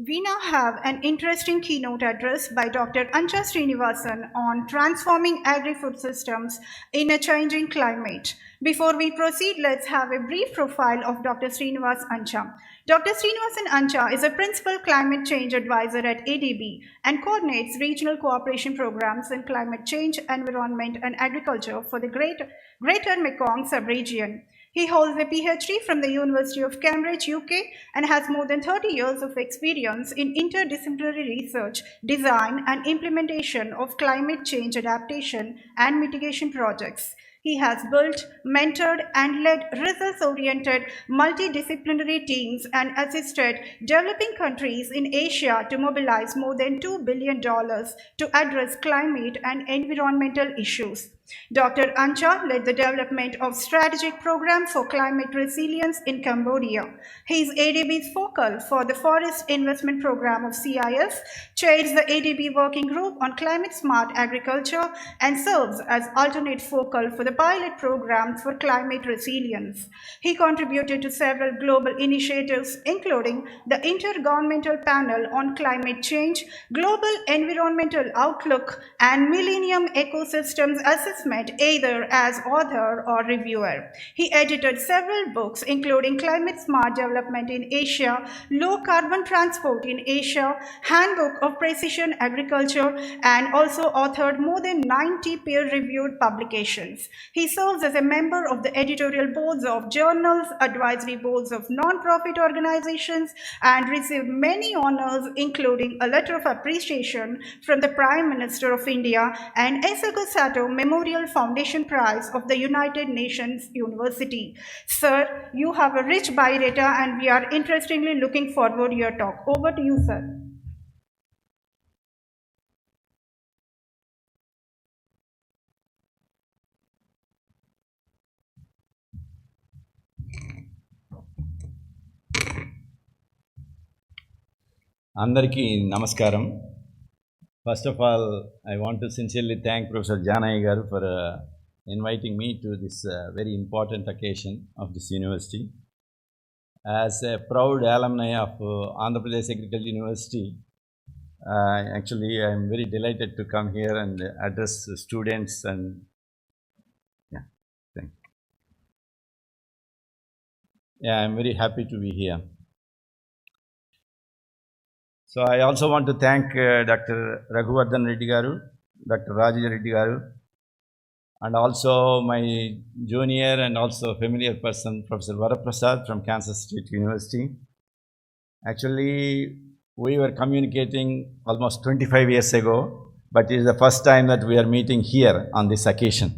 We now have an interesting keynote address by Dr. Ancha Srinivasan on transforming agri-food systems in a changing climate. Before we proceed, let's have a brief profile of Dr. Srinivas Ancha. Dr. Srinivasan Ancha is a principal climate change advisor at ADB and coordinates regional cooperation programs in climate change, environment, and agriculture for the Greater Mekong sub-region. He holds a PhD from the University of Cambridge, UK, and has more than 30 years of experience in interdisciplinary research, design, and implementation of climate change adaptation and mitigation projects. He has built, mentored, and led results-oriented multidisciplinary teams and assisted developing countries in Asia to mobilize more than $2 billion to address climate and environmental issues. Dr. Ancha led the development of strategic program for climate resilience in Cambodia. He is ADB's focal for the Forest Investment Program of CIS, chairs the ADB Working Group on Climate Smart Agriculture, and serves as alternate focal for the pilot program for climate resilience. He contributed to several global initiatives, including the Intergovernmental Panel on Climate Change, Global Environmental Outlook, and Millennium Ecosystems Assessment, either as author or reviewer. He edited several books, including Climate Smart Development in Asia, Low Carbon Transport in Asia, Handbook of Precision Agriculture, and also authored more than 90 peer-reviewed publications. He serves as a member of the editorial boards of journals, advisory boards of non-profit organizations, and received many honors, including a letter of appreciation from the Prime Minister of India and Eisaku Sato Memorial Foundation Prize of the United Nations University. Sir, you have a rich biodata and we are interestingly looking forward to your talk. Over to you, sir. అందరికీ నమస్కారం. First of all, I want to sincerely thank Professor Janaya garu for inviting me to this very important occasion of this university. As a proud alumni of Andhra Pradesh Agricultural University, actually I am very delighted to come here and address the students and thank you. I am very happy to be here. So I also want to thank Dr. Raghuvardhan Reddy garu, Dr. Raju Reddy garu, and also my junior and also familiar person, Professor Varaprasad from Kansas State University. Actually, we were communicating almost 25 years ago, but it is the first time that we are meeting here on this occasion.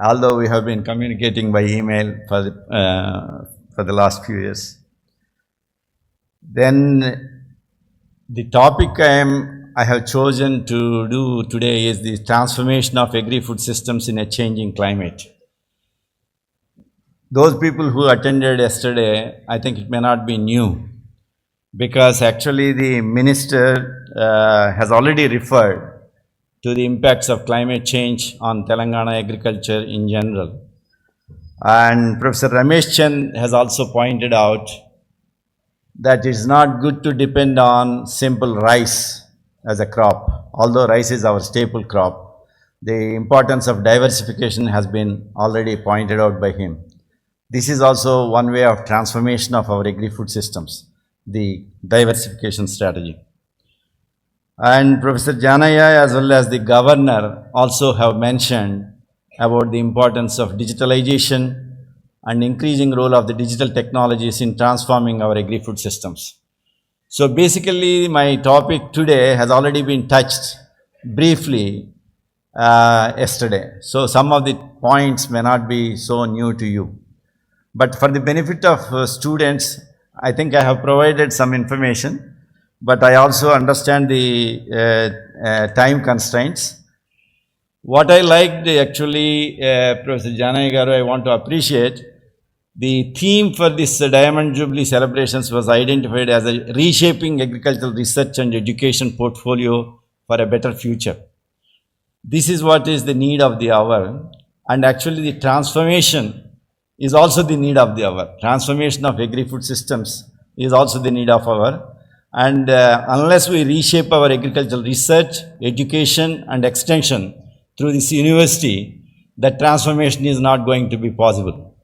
Although we have been communicating by email for the last few years. Then the topic I have chosen to do today is the transformation of agri-food systems in a changing climate. Those people who attended yesterday, I think it may not be new, because actually the minister has already referred to the impacts of climate change on Telangana agriculture in general. And Professor Ramesh Chand has also pointed out that it's not good to depend on simple rice as a crop. Although rice is our staple crop, the importance of diversification has been already pointed out by him. This is also one way of transformation of our agri-food systems, the diversification strategy. And Professor Janaya as well as the governor also have mentioned about the importance of digitalization and increasing role of the digital technologies in transforming our agri-food systems. So basically my topic today has already been touched briefly yesterday. So some of the points may not be so new to you. But for the benefit of students, I think I have provided some information, but I also understand the time constraints. What I liked actually, Professor Janaya garu, I want to appreciate, the theme for this Diamond Jubilee celebrations was identified as a reshaping agricultural research and education portfolio for a better future. This is what is the need of the hour, and actually the transformation is also the need of the hour. Transformation of agri-food systems is also the need of hour. And unless we reshape our agricultural research, education and extension through this university, that transformation is not going to be possible.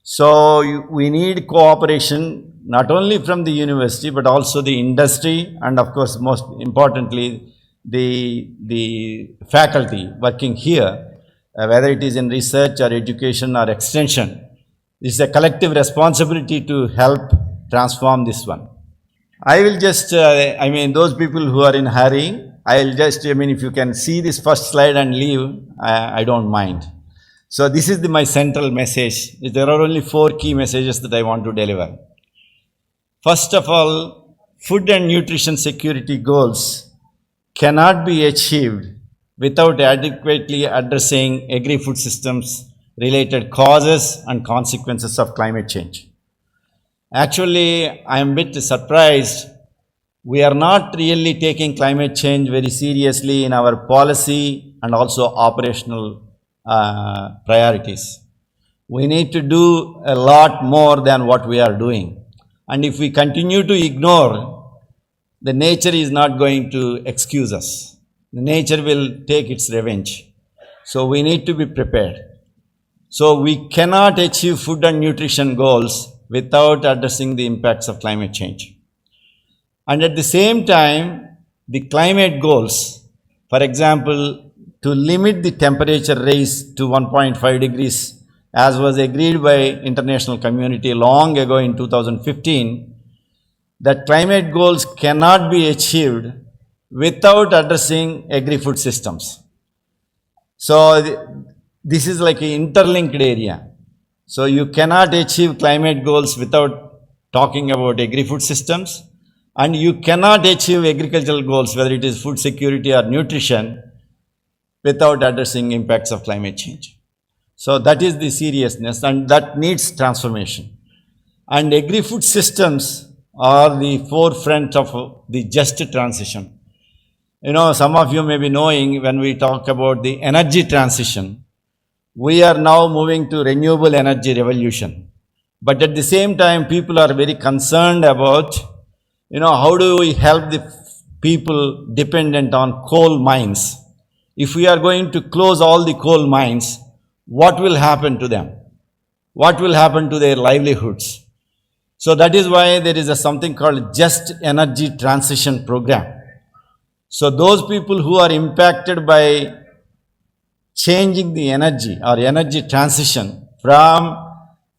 So we need cooperation not only from the university but also the industry and of course most importantly the faculty working here, whether it is in research or education or extension. It's a collective responsibility to help transform this one. I will just, those people who are in hurry, I will just, if you can see this first slide and leave, I don't mind. So this is my central message. There are only 4 key messages that I want to deliver. First of all, food and nutrition security goals cannot be achieved without adequately addressing agri-food systems related causes and consequences of climate change. Actually, I am a bit surprised. We are not really taking climate change very seriously in our policy and also operational priorities. We need to do a lot more than what we are doing. And if we continue to ignore, the nature is not going to excuse us. The nature will take its revenge. So we need to be prepared. So we cannot achieve food and nutrition goals without addressing the impacts of climate change. And at the same time, the climate goals, for example, to limit the temperature rise to 1.5 degrees, as was agreed by international community long ago in 2015, that climate goals cannot be achieved without addressing agri-food systems. So this is like an interlinked area. So you cannot achieve climate goals without talking about agri-food systems, and you cannot achieve agricultural goals, whether it is food security or nutrition, without addressing impacts of climate change. So that is the seriousness, and that needs transformation. And agri-food systems are the forefront of the just transition. Some of you may be knowing when we talk about the energy transition, we are now moving to renewable energy revolution. But at the same time, people are very concerned about, how do we help the people dependent on coal mines? If we are going to close all the coal mines, what will happen to them? What will happen to their livelihoods? So that is why there is something called Just Energy Transition Program. So those people who are impacted by changing the energy or energy transition from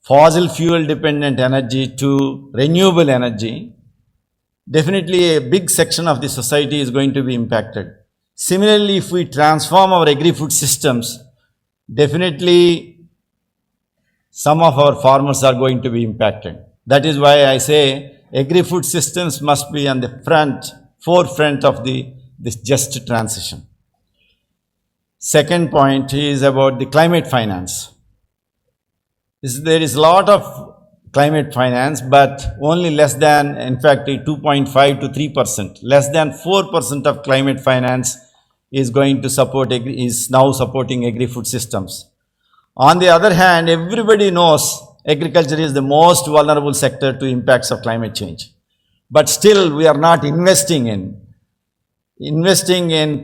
fossil fuel dependent energy to renewable energy, definitely a big section of the society is going to be impacted. Similarly, if we transform our agri-food systems, definitely some of our farmers are going to be impacted. That is why I say agri-food systems must be on the forefront of this just transition. Second point is about the climate finance. There is a lot of climate finance, but only less than, in fact, 2.5 to 3%, less than 4% of climate finance is now supporting agri-food systems. On the other hand, everybody knows agriculture is the most vulnerable sector to impacts of climate change. But still, we are not investing in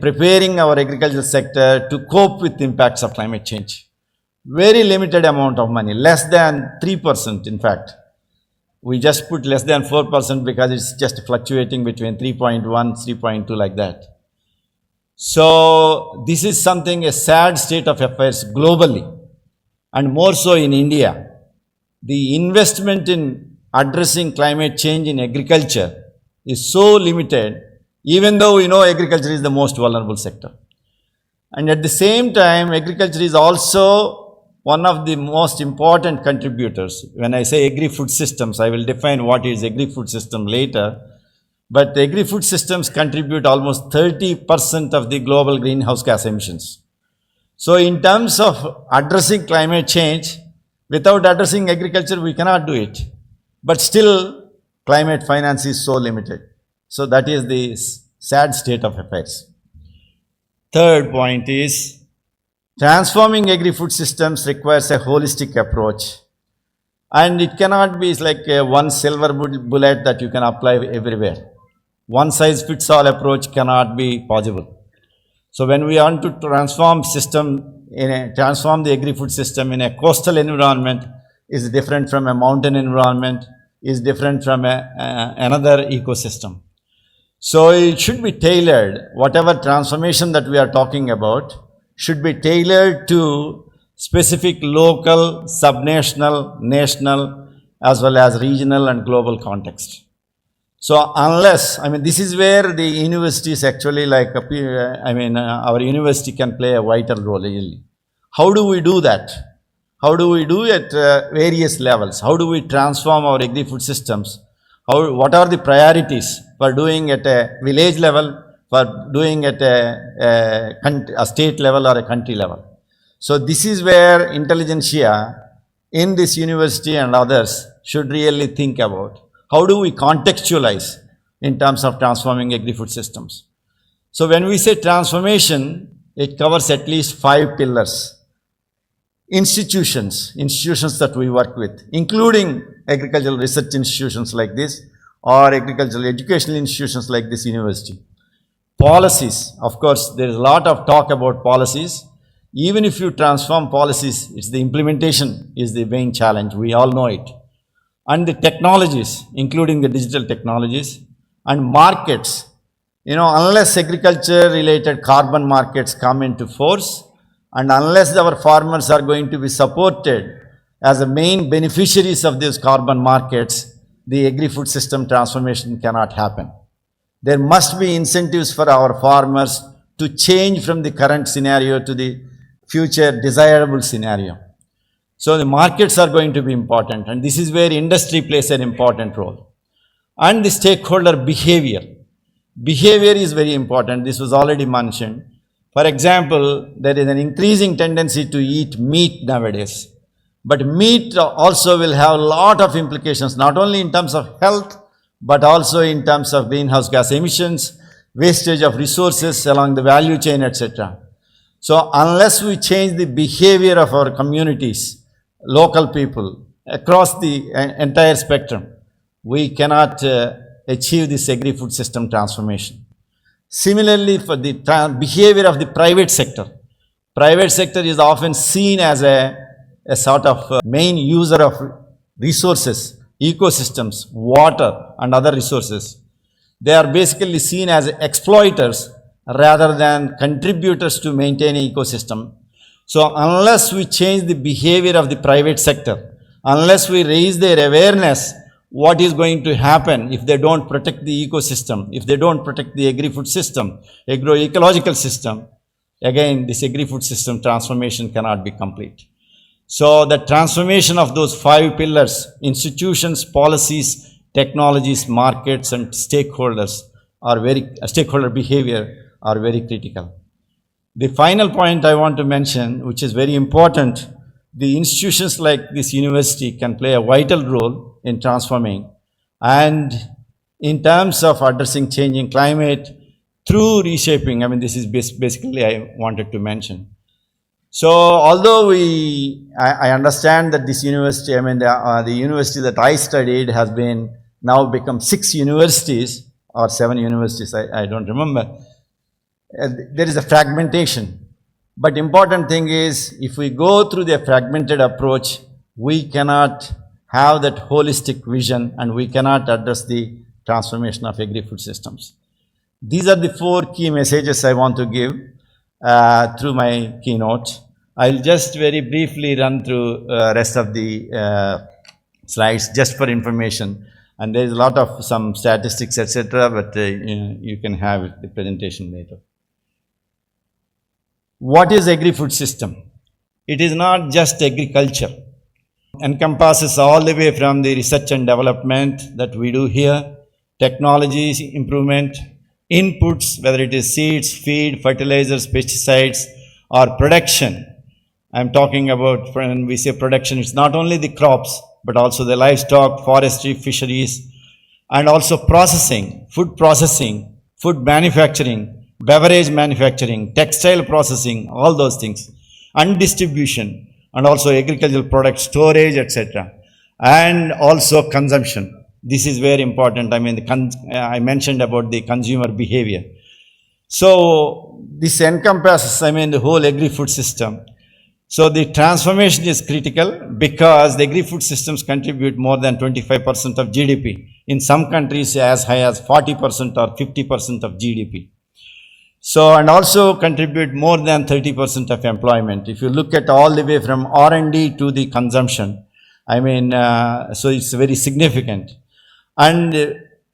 preparing our agricultural sector to cope with impacts of climate change. Very limited amount of money, less than 3% in fact. We just put less than 4% because it's just fluctuating between 3.1, 3.2 like that. So this is a sad state of affairs globally and more so in India. The investment in addressing climate change in agriculture is so limited, even though we know agriculture is the most vulnerable sector. And at the same time, agriculture is also one of the most important contributors. When I say agri-food systems, I will define what is agri-food system later. But the agri-food systems contribute almost 30% of the global greenhouse gas emissions. So in terms of addressing climate change, without addressing agriculture, we cannot do it. But still, climate finance is so limited. So that is the sad state of affairs. Third point is, transforming agri-food systems requires a holistic approach. And it cannot be like one silver bullet that you can apply everywhere. One size fits all approach cannot be possible. So when we want to transform transform the agri-food system in a coastal environment is different from a mountain environment, is different from another ecosystem. So it should be tailored, whatever transformation that we are talking about should be tailored to specific local, subnational, national, as well as regional and global context. So unless, this is where the universities actually our university can play a vital role really. How do we do that? How do we do it at various levels? How do we transform our agri-food systems? What are the priorities for doing at a village level, for doing at a state level or a country level? So this is where intelligentsia in this university and others should really think about. How do we contextualize in terms of transforming agri-food systems? So when we say transformation, it covers at least 5 pillars. Institutions that we work with, including agricultural research institutions like this or agricultural educational institutions like this university. Policies, of course, there is a lot of talk about policies. Even if you transform policies, it's the implementation is the main challenge. We all know it. And the technologies, including the digital technologies, and markets. Unless agriculture-related carbon markets come into force, and unless our farmers are going to be supported as the main beneficiaries of these carbon markets, the agri-food system transformation cannot happen. There must be incentives for our farmers to change from the current scenario to the future desirable scenario. So the markets are going to be important, and this is where industry plays an important role. And the stakeholder behavior. Behavior is very important. This was already mentioned. For example, there is an increasing tendency to eat meat nowadays. But meat also will have a lot of implications, not only in terms of health, but also in terms of greenhouse gas emissions, wastage of resources along the value chain, etc. So unless we change the behavior of our communities, local people, across the entire spectrum, we cannot achieve this agri-food system transformation. Similarly, for the behavior of the private sector is often seen as a sort of main user of resources, ecosystems, water and other resources. They are basically seen as exploiters rather than contributors to maintain an ecosystem. So unless we change the behavior of the private sector, unless we raise their awareness, what is going to happen if they don't protect the ecosystem, if they don't protect the agri-food system, agroecological system, again, this agri-food system transformation cannot be complete. So the transformation of those 5 pillars, institutions, policies, technologies, markets, and stakeholders stakeholder behavior are very critical. The final point I want to mention, which is very important, the institutions like this university can play a vital role in transforming and in terms of addressing changing climate through reshaping. This is basically I wanted to mention. So although I understand that this university, the university that I studied has now become 6 universities or 7 universities, I don't remember. There is a fragmentation. But important thing is, if we go through the fragmented approach, we cannot have that holistic vision and we cannot address the transformation of agri-food systems. These are the 4 key messages I want to give through my keynote. I'll just very briefly run through rest of the slides just for information. And there is a lot of some statistics, etc., but you can have the presentation later. What is agri-food system? It is not just agriculture. Encompasses all the way from the research and development that we do here, technology improvement, inputs, whether it is seeds, feed, fertilizers, pesticides, or production. I'm talking about, when we say production, it's not only the crops, but also the livestock, forestry, fisheries, and also processing, food manufacturing, beverage manufacturing, textile processing, all those things, and distribution, and also agricultural product storage, etc. and also consumption. This is very important. I mean, I mentioned about the consumer behavior. So this encompasses, I mean, the whole agri-food system. So the transformation is critical because the agri-food systems contribute more than 25% of GDP. In some countries, as high as 40% or 50% of GDP. So, and also contribute more than 30% of employment. If you look at all the way from R&D to the consumption, I mean, so it's very significant. And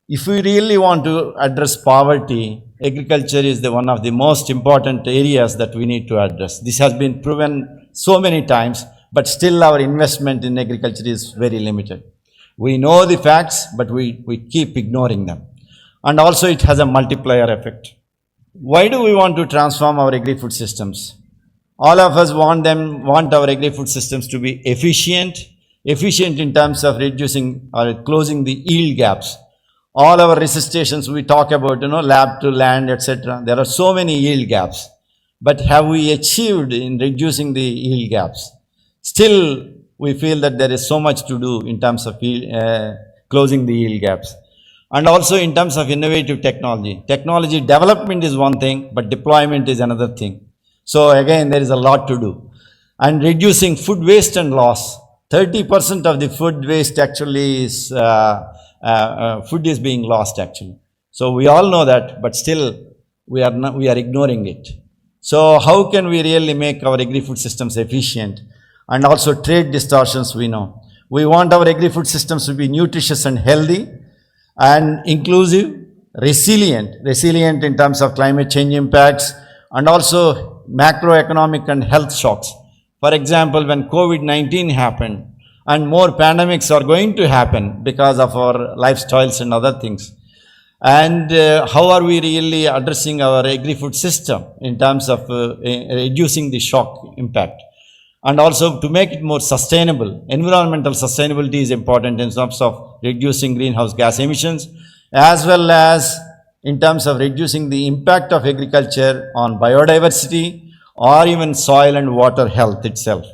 if we really want to address poverty, agriculture is one of the most important areas that we need to address. This has been proven so many times, but still our investment in agriculture is very limited. We know the facts, but we keep ignoring them. And also it has a multiplier effect. Why do we want to transform our agri-food systems? All of us want our agri-food systems to be efficient in terms of reducing or closing the yield gaps. All our resuscitations we talk about, lab to land, etc. There are so many yield gaps. But have we achieved in reducing the yield gaps? Still, we feel that there is so much to do in terms of closing the yield gaps. And also in terms of innovative technology. Technology development is one thing, but deployment is another thing. So again, there is a lot to do. And reducing food waste and loss. 30% of the food waste actually is, food is being lost actually. So we all know that, but still we are ignoring it. So how can we really make our agri-food systems efficient? And also trade distortions we know. We want our agri-food systems to be nutritious and healthy and inclusive, resilient in terms of climate change impacts and also macroeconomic and health shocks. For example, when COVID-19 happened and more pandemics are going to happen because of our lifestyles and other things. And how are we really addressing our agri-food system in terms of reducing the shock impact? And also to make it more sustainable. Environmental sustainability is important in terms of reducing greenhouse gas emissions, as well as in terms of reducing the impact of agriculture on biodiversity or even soil and water health itself.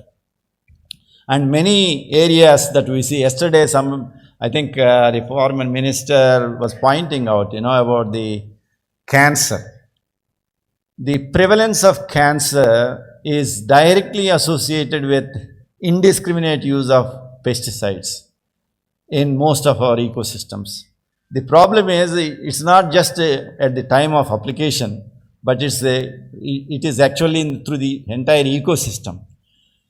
And many areas that we see, yesterday I think the former minister was pointing out, about the cancer. The prevalence of cancer is directly associated with indiscriminate use of pesticides in most of our ecosystems. The problem is it's not just at the time of application, but it is actually through the entire ecosystem.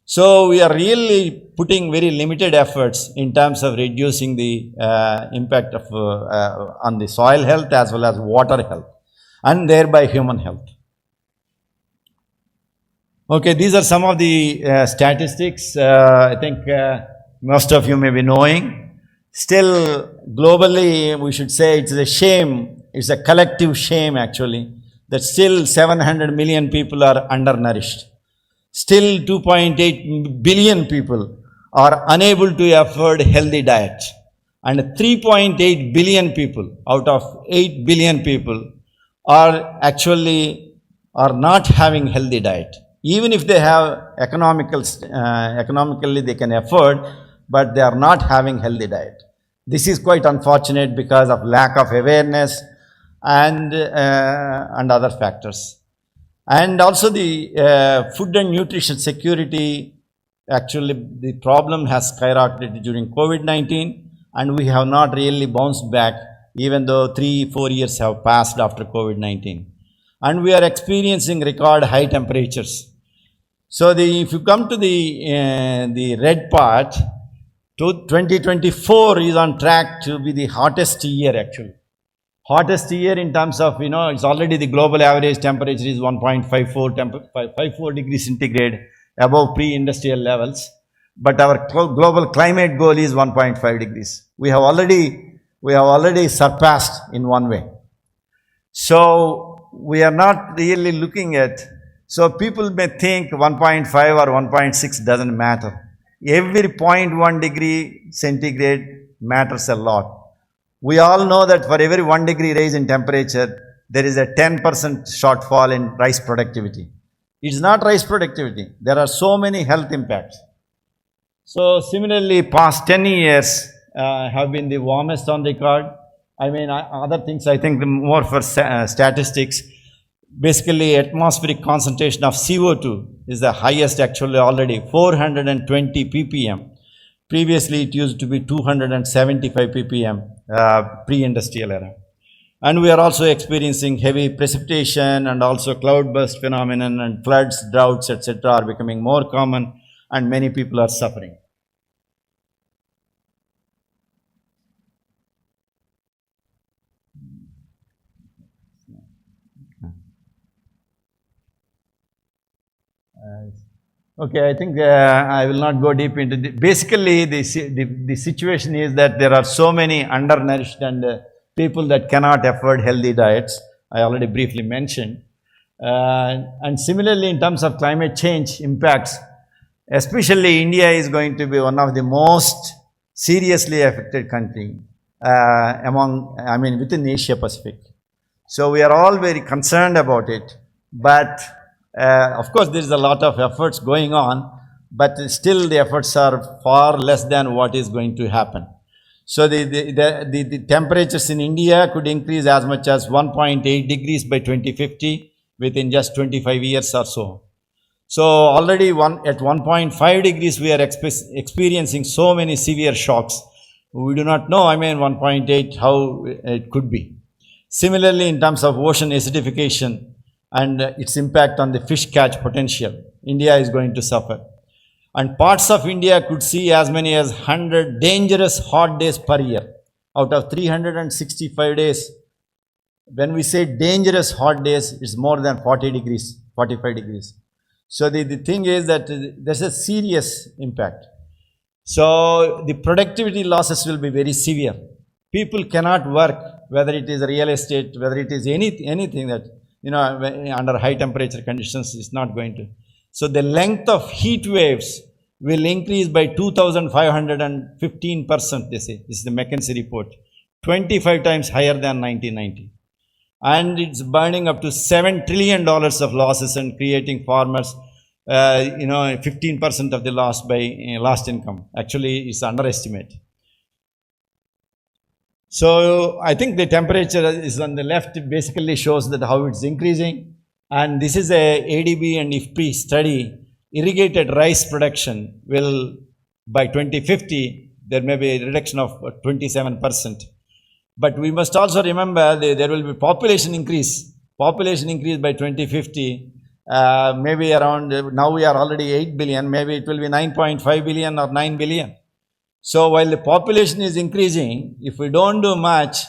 So we are really putting very limited efforts in terms of reducing the impact of on the soil health as well as water health and thereby human health. Okay, these are some of the statistics I think most of you may be knowing. Still, globally, we should say it's a shame, it's a collective shame actually, that still 700 million people are undernourished. Still 2.8 billion people are unable to afford healthy diet. And 3.8 billion people out of 8 billion people are not having healthy diet. Even if they have economically they can afford, but they are not having healthy diet. This is quite unfortunate because of lack of awareness and other factors. And also the food and nutrition security, actually the problem has skyrocketed during COVID-19 and we have not really bounced back even though 3-4 years have passed after COVID-19. And we are experiencing record high temperatures. So if you come to the red part, 2024 is on track to be the hottest year actually. Hottest year in terms of, it's already the global average temperature is 1.54 degrees centigrade above pre-industrial levels. But our global climate goal is 1.5 degrees. We have already surpassed in one way. So we are not really looking at, so people may think 1.5 or 1.6 doesn't matter. Every 0.1 degree centigrade matters a lot. We all know that for every 1 degree rise in temperature, there is a 10% shortfall in rice productivity. It's not rice productivity. There are so many health impacts. So similarly, past 10 years have been the warmest on record. I mean, other things I think more for statistics. Basically, atmospheric concentration of CO2 is the highest actually already, 420 ppm. Previously, it used to be 275 ppm, pre-industrial era. And we are also experiencing heavy precipitation and also cloudburst phenomenon, and floods, droughts, etc. are becoming more common, and many people are suffering. Okay, I think I will not go deep into the, basically the situation is that there are so many undernourished and people that cannot afford healthy diets. I already briefly mentioned. And similarly, in terms of climate change impacts, especially India is going to be one of the most seriously affected country within Asia Pacific. So we are all very concerned about it, but of course there is a lot of efforts going on, but still the efforts are far less than what is going to happen. So the temperatures in India could increase as much as 1.8 degrees by 2050 within just 25 years or so. So already at 1.5 degrees we are experiencing so many severe shocks. We do not know, 1.8 how it could be. Similarly, in terms of ocean acidification and its impact on the fish catch potential, India is going to suffer. And parts of India could see as many as 100 dangerous hot days per year. Out of 365 days, when we say dangerous hot days, it's more than 40 degrees, 45 degrees. So the thing is that there's a serious impact. So the productivity losses will be very severe. People cannot work, whether it is real estate, whether it is anything that, under high temperature conditions is not going to. So the length of heat waves will increase by 2,515%, they say. This is the McKinsey report. 25 times higher than 1990. And it's burning up to $7 trillion of losses and creating farmers, 15% of the loss by lost income. Actually, it's underestimate. So I think the temperature is on the left, basically shows that how it's increasing. And this is a ADB and IFPRI study. Irrigated rice production will, by 2050, there may be a reduction of 27%. But we must also remember there will be population increase. Population increase by 2050, maybe around, now we are already 8 billion, maybe it will be 9.5 billion or 9 billion. So while the population is increasing, if we don't do much,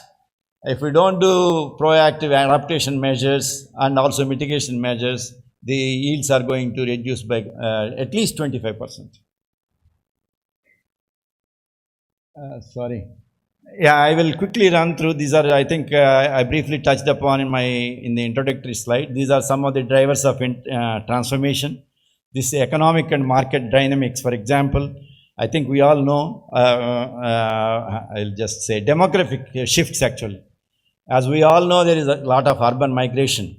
if we don't do proactive adaptation measures and also mitigation measures, the yields are going to reduce by at least 25%. Sorry. Yeah, I will quickly run through. These are, I think, I briefly touched upon in the introductory slide. These are some of the drivers of transformation. This economic and market dynamics, for example, I think we all know, I'll just say demographic shifts actually. As we all know, there is a lot of urban migration.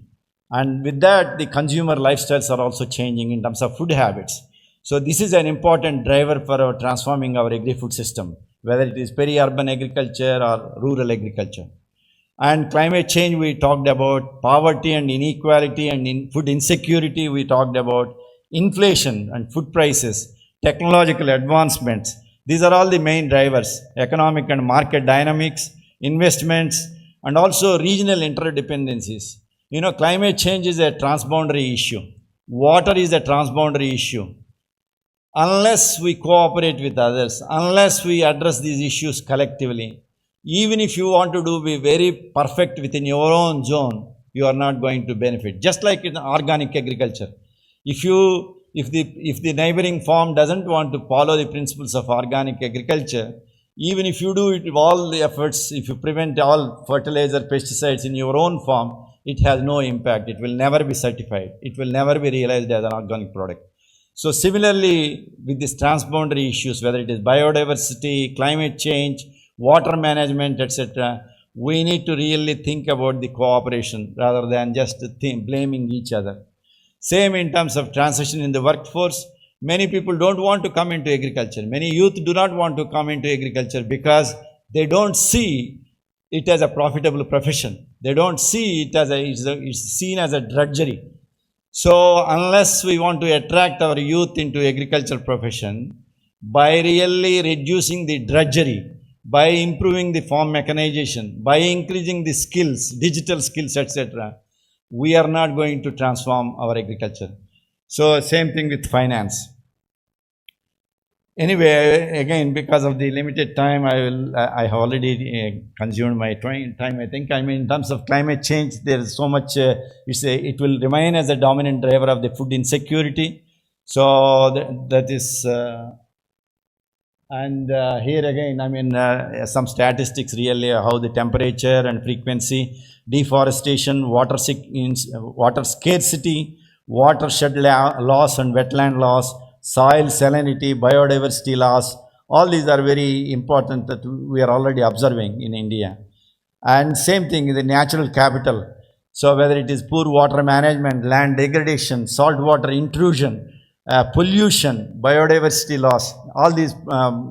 And with that, the consumer lifestyles are also changing in terms of food habits. So this is an important driver for transforming our agri-food system, whether it is peri-urban agriculture or rural agriculture. And climate change, we talked about poverty and inequality and food insecurity, we talked about inflation and food prices, technological advancements. These are all the main drivers, economic and market dynamics, investments, and also regional interdependencies. Climate change is a transboundary issue. Water is a transboundary issue. Unless we cooperate with others, unless we address these issues collectively, even if you want to be very perfect within your own zone, you are not going to benefit. Just like in organic agriculture. If the neighboring farm doesn't want to follow the principles of organic agriculture, even if you do it with all the efforts, if you prevent all fertilizer, pesticides in your own farm, it has no impact. It will never be certified. It will never be realized as an organic product. So similarly, with these transboundary issues, whether it is biodiversity, climate change, water management, etc., we need to really think about the cooperation rather than just blaming each other. Same in terms of transition in the workforce. Many people don't want to come into agriculture. Many youth do not want to come into agriculture because they don't see it as a profitable profession. They don't see it as it's seen as a drudgery. So unless we want to attract our youth into agriculture profession, by really reducing the drudgery, by improving the farm mechanization, by increasing the skills, digital skills, etc., we are not going to transform our agriculture. So same thing with finance. Anyway, again, because of the limited time, I have already consumed my time. I think. I mean, in terms of climate change, there is so much. It will remain as a dominant driver of the food insecurity. So that is. Here again, I mean, some statistics really how the temperature and frequency, deforestation, water scarcity, watershed loss and wetland loss, soil salinity, biodiversity loss, all these are very important that we are already observing in India. And same thing in the natural capital. So whether it is poor water management, land degradation, saltwater intrusion, pollution, biodiversity loss, all these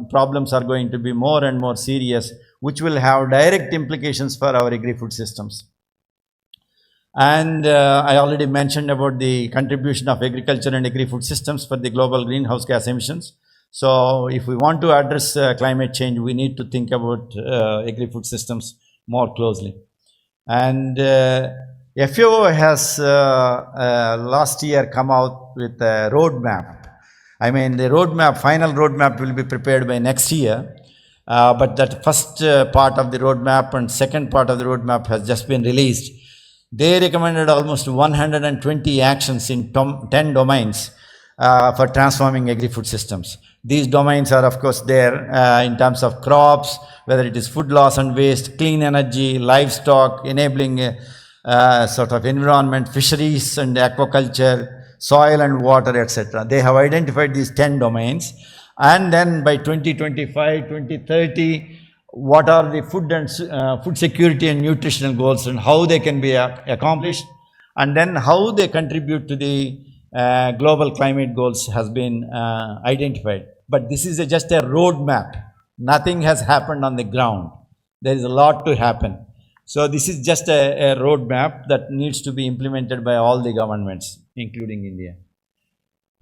problems are going to be more and more serious, which will have direct implications for our agri-food systems. And I already mentioned about the contribution of agriculture and agri-food systems for the global greenhouse gas emissions. So if we want to address climate change, we need to think about agri-food systems more closely. And FAO has last year come out with a roadmap. I mean, the roadmap, final roadmap will be prepared by next year. But that first part of the roadmap and second part of the roadmap has just been released. They recommended almost 120 actions in 10 domains for transforming agri-food systems. These domains are, of course, there in terms of crops, whether it is food loss and waste, clean energy, livestock, enabling sort of environment, fisheries and aquaculture, soil and water, etc. They have identified these 10 domains. And then by 2025, 2030, what are the food security and nutritional goals and how they can be accomplished, and then how they contribute to the global climate goals has been identified. But this is just a roadmap. Nothing has happened on the ground. There is a lot to happen. So this is just a roadmap that needs to be implemented by all the governments, including India.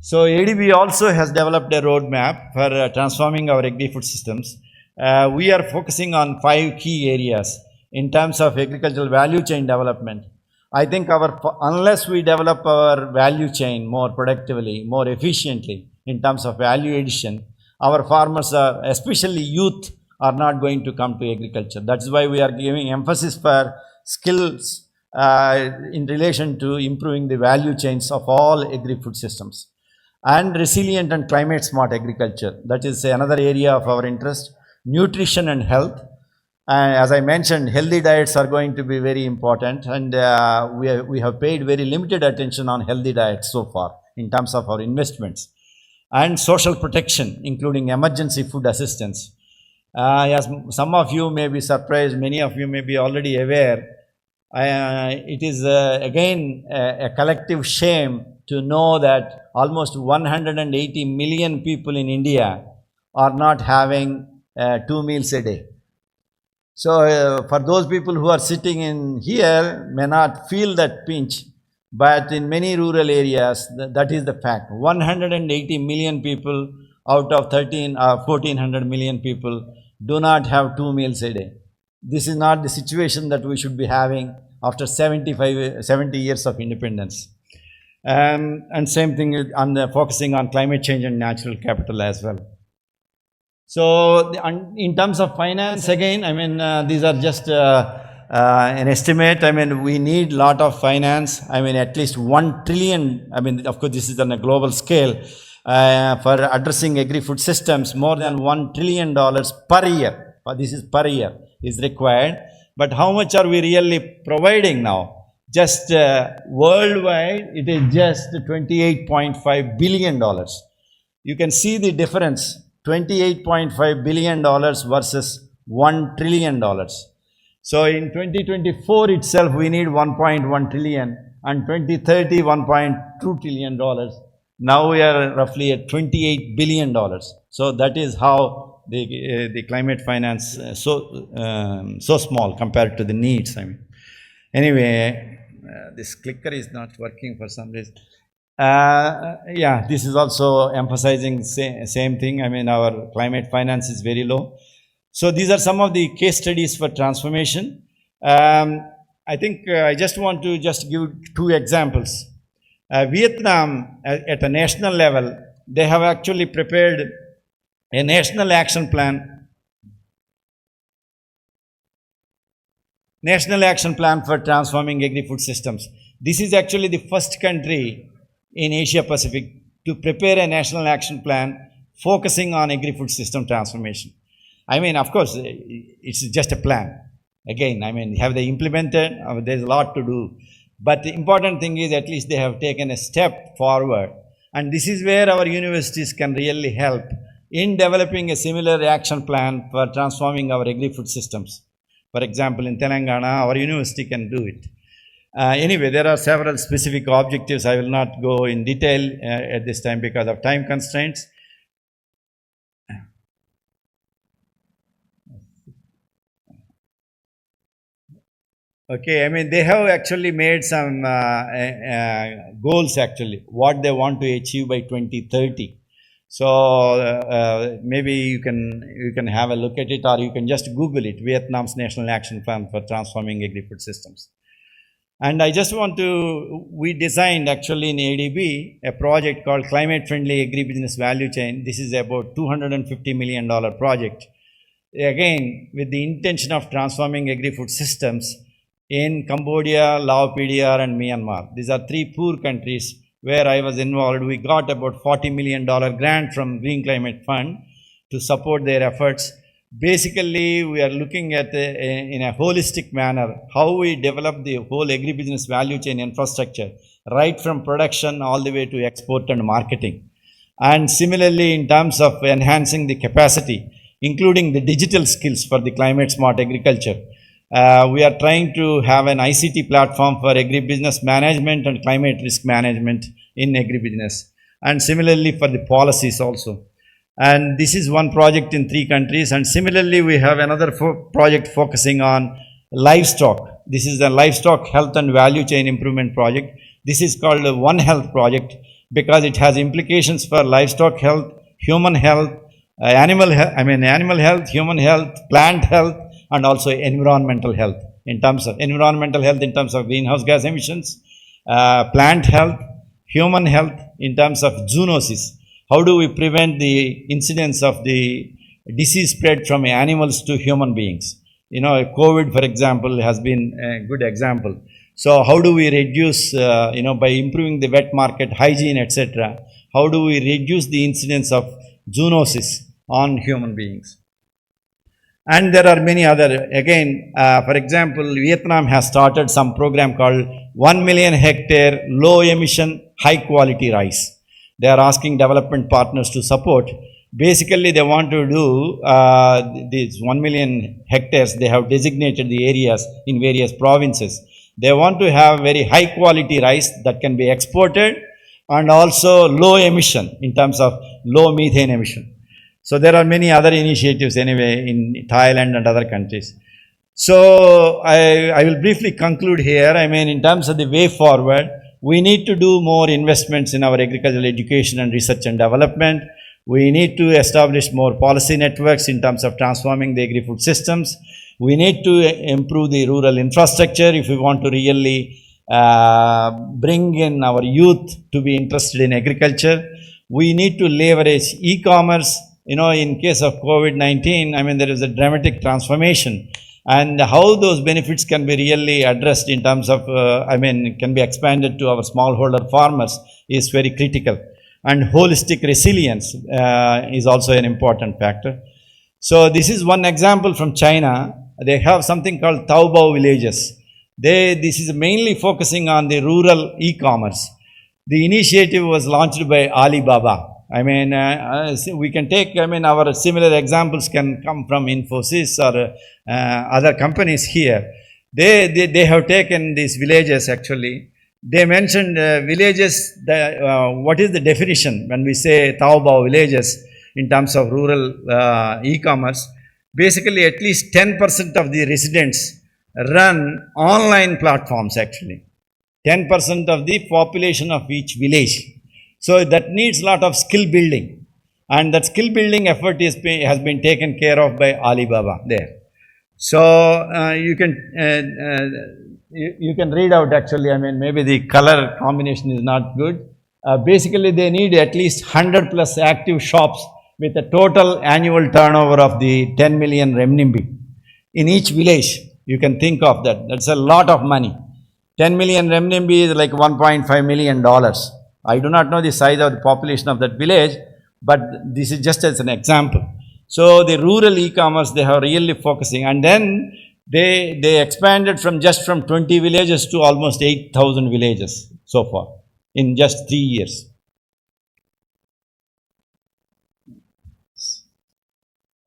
So ADB also has developed a roadmap for transforming our agri-food systems. We are focusing on 5 key areas in terms of agricultural value chain development. I think unless we develop our value chain more productively, more efficiently in terms of value addition, our farmers are, especially youth, are not going to come to agriculture. That's why we are giving emphasis for skills in relation to improving the value chains of all agri-food systems. And resilient and climate smart agriculture, that is another area of our interest. Nutrition and health. As I mentioned, healthy diets are going to be very important, and we have paid very limited attention on healthy diets so far in terms of our investments. And social protection, including emergency food assistance. As some of you may be surprised, many of you may be already aware, it is again a collective shame to know that almost 180 million people in India are not having 2 meals a day. So for those people who are sitting in here may not feel that pinch, but in many rural areas, that is the fact. 180 million people out of 1400 million people do not have 2 meals a day. This is not the situation that we should be having after 70 years of independence. And same thing on focusing on climate change and natural capital as well. So in terms of finance, again, I mean, these are just an estimate. I mean, we need a lot of finance. I mean, at least 1 trillion. I mean, of course, this is on a global scale. For addressing agri-food systems, more than $1 trillion per year. This is per year is required. But how much are we really providing now? Just worldwide, it is just $28.5 billion. You can see the difference. $28.5 billion versus $1 trillion. So in 2024 itself, we need 1.1 trillion, and 2030, $1.2 trillion. Now we are roughly at $28 billion. So that is how the climate finance so small compared to the needs. I mean, anyway, this clicker is not working for some reason. Yeah, this is also emphasizing same thing. I mean, our climate finance is very low. So these are some of the case studies for transformation. I think I just want to just give two examples. Vietnam, at a national level, they have actually prepared a national action plan for transforming agri-food systems. This is actually the first country in Asia Pacific to prepare a national action plan focusing on agri-food system transformation. I mean, of course, it's just a plan. Again, I mean, have they implemented? There's a lot to do. But the important thing is at least they have taken a step forward. And this is where our universities can really help in developing a similar action plan for transforming our agri-food systems. For example, in Telangana, our university can do it. Anyway, there are several specific objectives. I will not go in detail at this time because of time constraints. Okay, I mean, they have actually made some goals actually, what they want to achieve by 2030. So maybe you can have a look at it, or you can just Google it, Vietnam's National Action Plan for Transforming Agri-Food Systems. And I just want to, we designed actually in ADB a project called Climate Friendly Agribusiness Value Chain. This is about $250 million project. Again, with the intention of transforming agri-food systems in Cambodia, Laos, PDR, and Myanmar. These are three poor countries where I was involved. We got about $40 million grant from Green Climate Fund to support their efforts. Basically, we are looking at in a holistic manner how we develop the whole agribusiness value chain infrastructure, right from production all the way to export and marketing. And similarly, in terms of enhancing the capacity, including the digital skills for the climate smart agriculture. We are trying to have an ICT platform for agribusiness management and climate risk management in agribusiness, and similarly for the policies also. And this is one project in 3 countries, and similarly we have another project focusing on livestock. This is the livestock health and value chain improvement project. This is called a One Health project because it has implications for livestock health, human health, animal health, human health, plant health, and also environmental health in terms of greenhouse gas emissions, plant health, human health in terms of zoonosis. How do we prevent the incidence of the disease spread from animals to human beings? You know, COVID, for example, has been a good example. So how do we reduce, by improving the wet market hygiene, etc., how do we reduce the incidence of zoonosis on human beings? And there are many other, again, for example, Vietnam has started some program called 1 million hectare low emission high quality rice. They are asking development partners to support. Basically, they want to do these 1 million hectares, they have designated the areas in various provinces. They want to have very high quality rice that can be exported and also low emission in terms of low methane emission. So there are many other initiatives anyway in Thailand and other countries. So I will briefly conclude here. I mean, in terms of the way forward, we need to do more investments in our agricultural education and research and development. We need to establish more policy networks in terms of transforming the agri-food systems. We need to improve the rural infrastructure if we want to really bring in our youth to be interested in agriculture. We need to leverage e-commerce. You know, in case of COVID-19, I mean, there is a dramatic transformation. And how those benefits can be really addressed in terms of, can be expanded to our smallholder farmers is very critical. And holistic resilience is also an important factor. So this is one example from China. They have something called Taobao villages. This is mainly focusing on the rural e-commerce. The initiative was launched by Alibaba. I mean, we can take, our similar examples can come from Infosys or other companies here. They have taken these villages actually they mentioned villages, what is the definition when we say Taobao villages in terms of rural e-commerce? Basically, at least 10% of the residents run online platforms actually. 10% of the population of each village. So that needs a lot of skill building. And that skill building effort has been taken care of by Alibaba there. So you can read out actually, I mean, maybe the color combination is not good. Basically, they need at least 100 plus active shops with a total annual turnover of the 10 million renminbi in each village. You can think of that. That's a lot of money. 10 million renminbi is like $1.5 million. I do not know the size of the population of that village, but this is just as an example. So the rural e-commerce, they are really focusing, and then they expanded from 20 villages to almost 8,000 villages so far in just 3 years.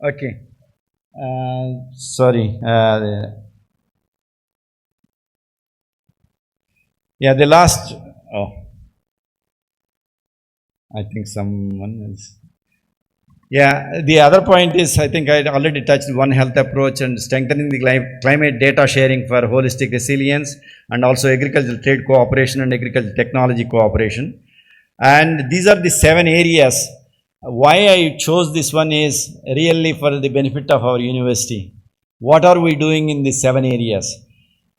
Okay. Sorry. Yeah, the last. Oh, I think someone else. Yeah, the other point is, I think I already touched One Health approach and strengthening the climate data sharing for holistic resilience, and also agricultural trade cooperation and agricultural technology cooperation. And these are the 7 areas. Why I chose this one is really for the benefit of our university. What are we doing in these 7 areas?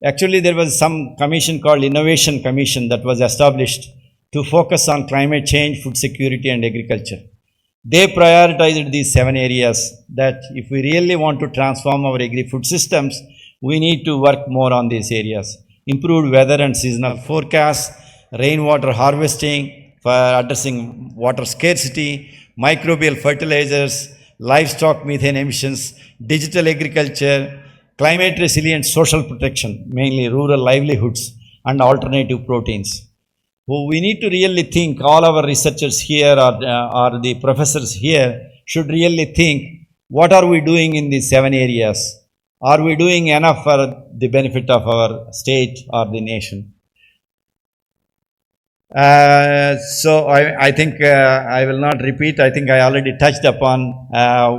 Actually, there was some commission called Innovation Commission that was established to focus on climate change, food security, and agriculture. They prioritized these 7 areas that if we really want to transform our agri-food systems, we need to work more on these areas. Improved weather and seasonal forecasts, rainwater harvesting for addressing water scarcity, microbial fertilizers, livestock methane emissions, digital agriculture, climate resilient social protection, mainly rural livelihoods, and alternative proteins. We need to really think, all our researchers here or the professors here should really think, what are we doing in these 7 areas? Are we doing enough for the benefit of our state or the nation? So I think I will not repeat. I think I already touched upon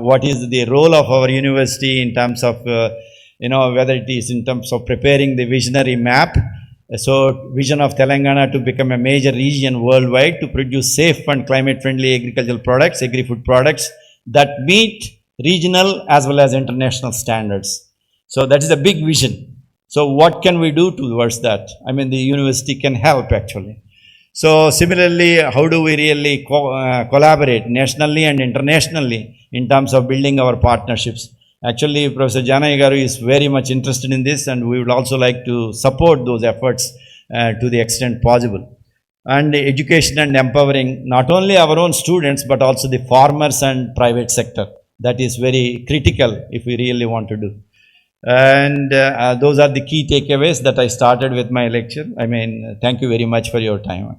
what is the role of our university in terms of, whether it is in terms of preparing the visionary map. So vision of Telangana to become a major region worldwide to produce safe and climate-friendly agricultural products, agri-food products that meet regional as well as international standards. So that is a big vision. So what can we do towards that? I mean, the university can help actually. So similarly, how do we really collaborate nationally and internationally in terms of building our partnerships? Actually, Professor Janai Garu is very much interested in this, and we would also like to support those efforts to the extent possible. And education and empowering not only our own students, but also the farmers and private sector. That is very critical if we really want to do. And those are the key takeaways that I started with my lecture. I mean, thank you very much for your time.